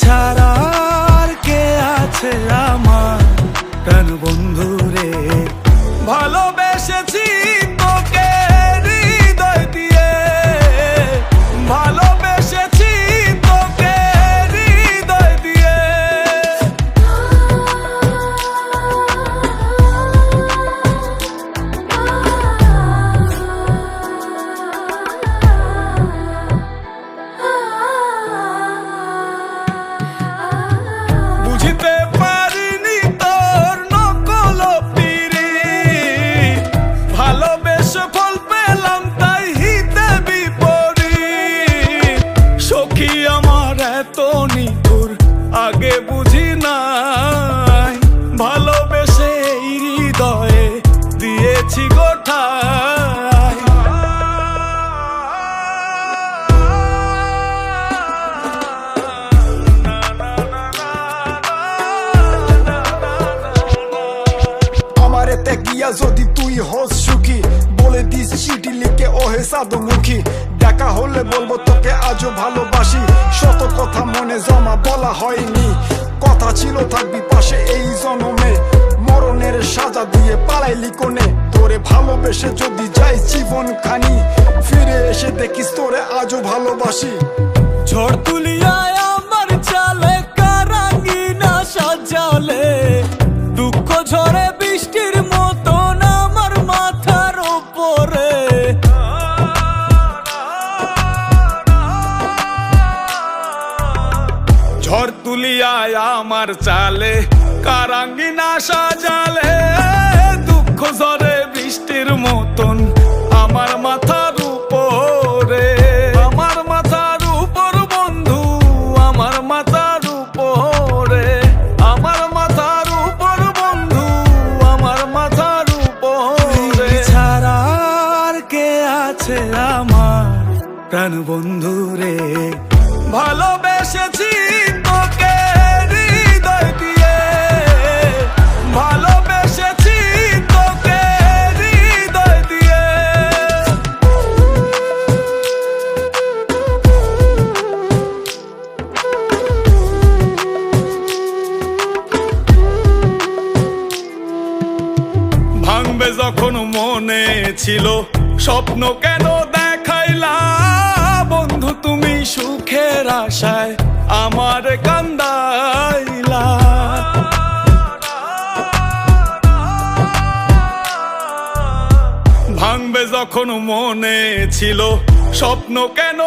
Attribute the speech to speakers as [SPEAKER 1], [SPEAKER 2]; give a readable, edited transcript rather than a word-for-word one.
[SPEAKER 1] ছাড়া আর কে আছে আমার প্রাণ বন্ধু রে। ভালোবেসেছি তোকে হৃদয় দিয়ে, ভালোবেসেছি তোকে হৃদয় দিয়ে। বুঝিতে পারিনি তোর নকল পিরিত, ভালোবেসে ফল পেলাম তাই হিতে বিপরীত। সখী আমার এত নিঠুর আগে বুঝি নাই, ভালোবেসে এই হৃদয়ে দিয়েছি গোঠায়।
[SPEAKER 2] আমারেতে গিয়া যদি তুই হোস সুখী, বলে দিস চিঠি লিখে ওহে সাদমুখী। দেখা হলে বলবো তোকে আজও ভালোবাসি, শত কথা মনে জমা বলা হয়নি। কথা ছিল থাকবি পাশে এই জনমে, মরণের সাজা দিয়ে পালাইলি কোনে। তোরে ভালোবেসে যদি যাই জীবন খানি, ফিরে এসে দেখিস তোরে আজও ভালোবাসি।
[SPEAKER 1] ঝড় তুলিয়ায় আমার চালে কারাঙ্গিনা সাজালে, দুঃখ ঝরে বৃষ্টির মতন আমার মাথার উপরে। ঝড় তুলিয়ায় আমার চালে কারাঙ্গিনা সাজালে, দুঃখ ঝরে বৃষ্টির মতন আমার মাথার উপরে। আমার মাথার উপর বন্ধু, আমার মাথার উপরে, আমার মাথার উপর বন্ধু, আমার মাথার উপরে। ছাড়া আর কে আছে আমার প্রাণ বন্ধু রে। ভালোবেসেছি তোকে হৃদয় দিয়ে, ভালোবেসেছি তোকে হৃদয় দিয়ে। ভাঙবে যখন মনে ছিল স্বপ্ন কেন দেখাইলা, বন্ধু তুমি সুখের আশায় আমার কান্দাইলা। ভাঙবে যখন মনে ছিল স্বপ্ন কেন